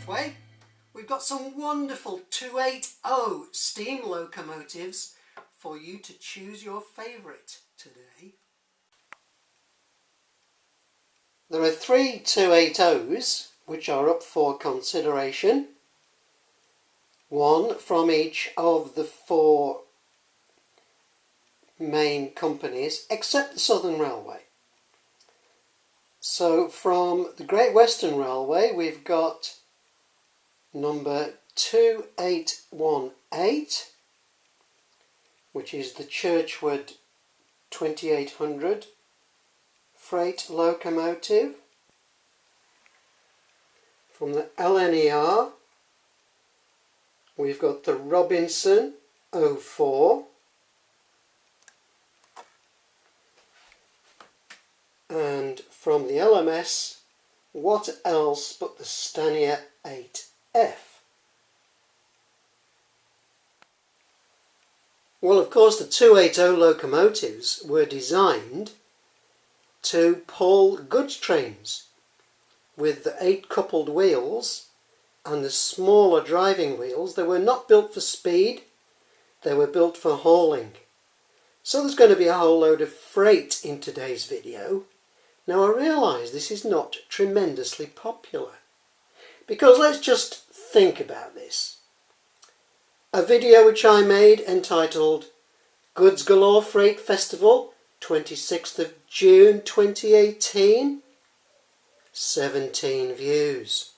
halfway. We've got some wonderful 280 steam locomotives for you to choose your favourite today. There are 3 280s which are up for consideration. One from each of the 4 main companies except the Southern Railway. So from the Great Western Railway we've got number 2818, which is the Churchward 2800 freight locomotive. From the LNER we've got the Robinson 04, and from the LMS, what else but the Stania 8F. Well, of course, the 280 locomotives were designed to pull goods trains with the 8 coupled wheels and the smaller driving wheels. They were not built for speed, they were built for hauling. So there's going to be a whole load of freight in today's video. Now I realise this is not tremendously popular, because let's just think about this. A video which I made entitled Goods Galore Freight Festival, 26th of June 2018, 17 views.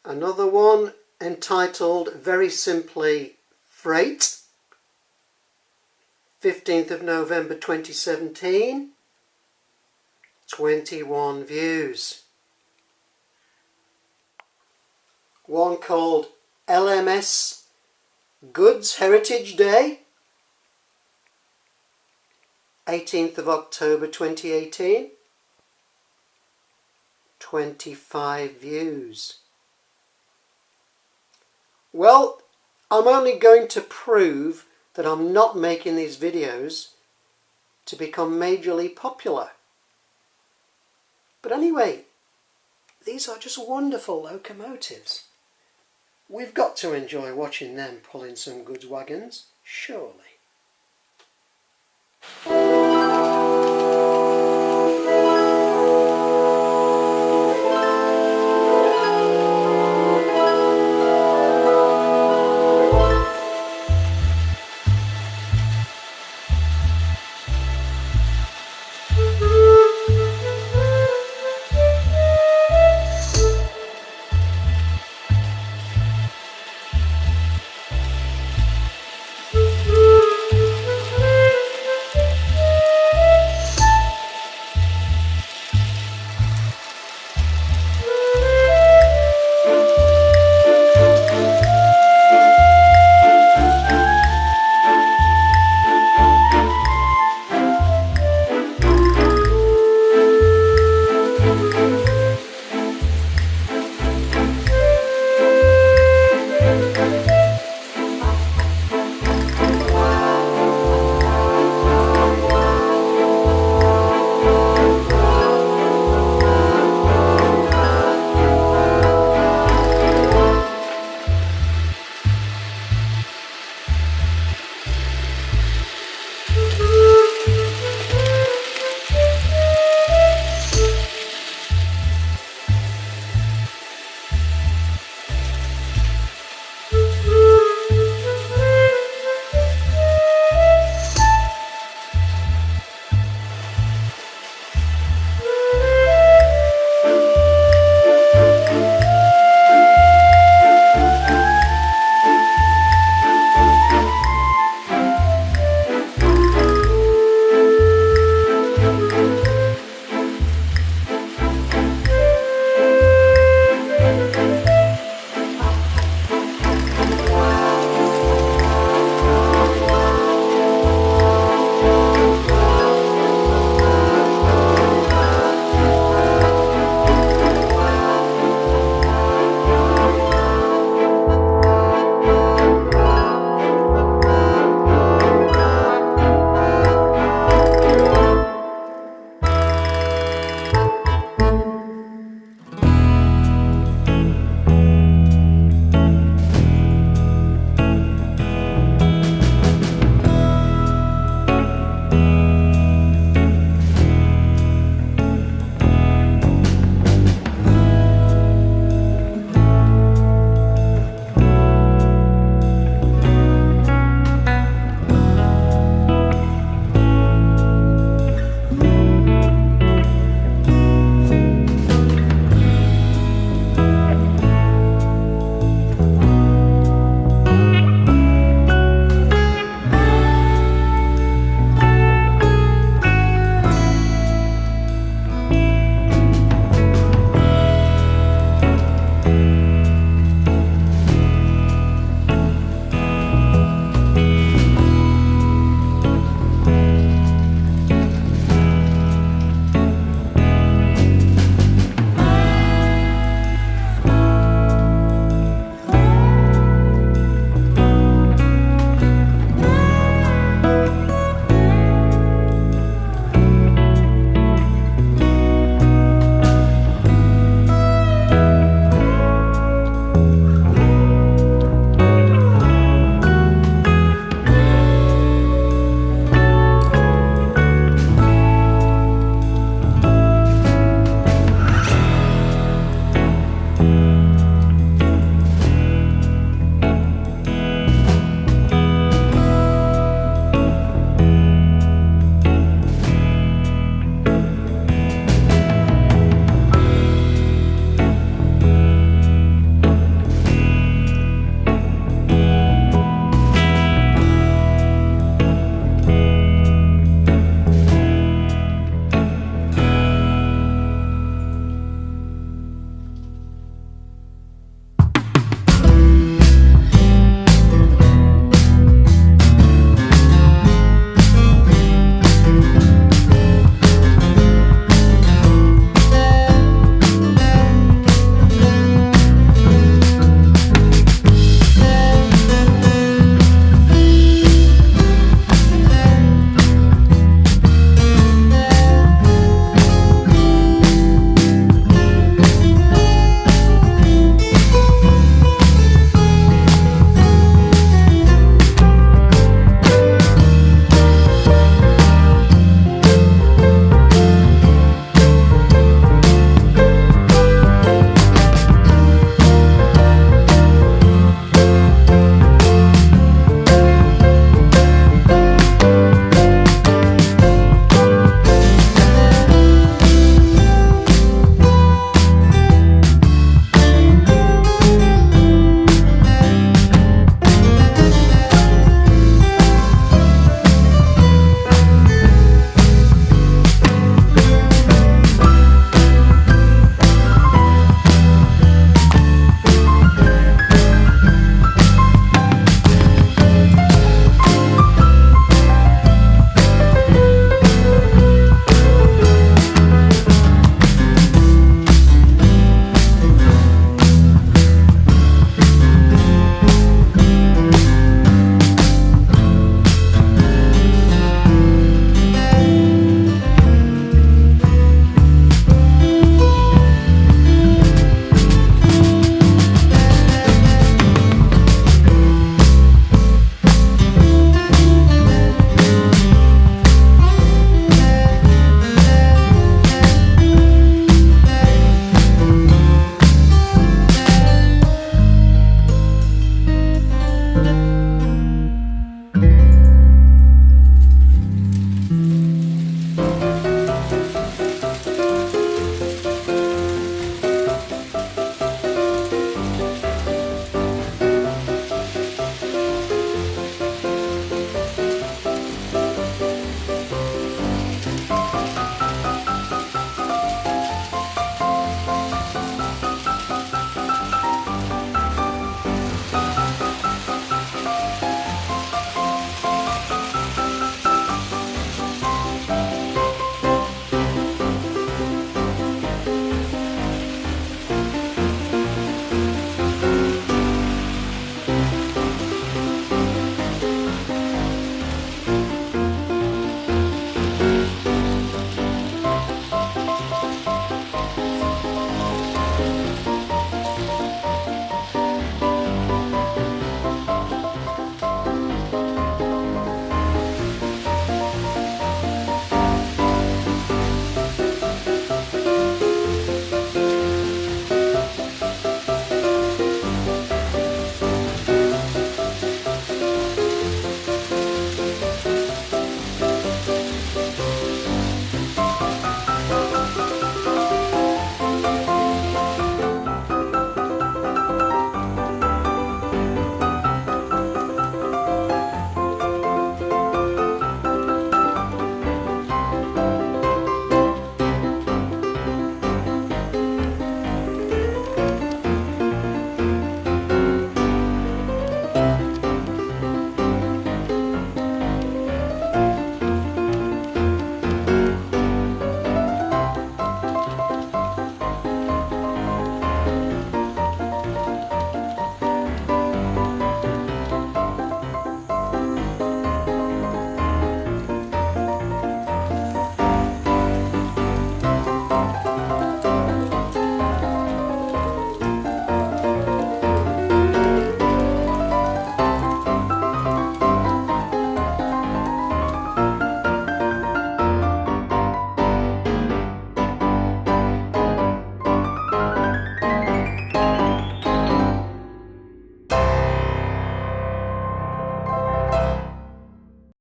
Another one entitled very simply Freight, 15th of November 2017, 21 views. One called LMS Goods Heritage Day, 18th of October 2018, 25 views. Well, I'm only going to prove that I'm not making these videos to become majorly popular. But anyway, these are just wonderful locomotives. We've got to enjoy watching them pulling some goods wagons, surely.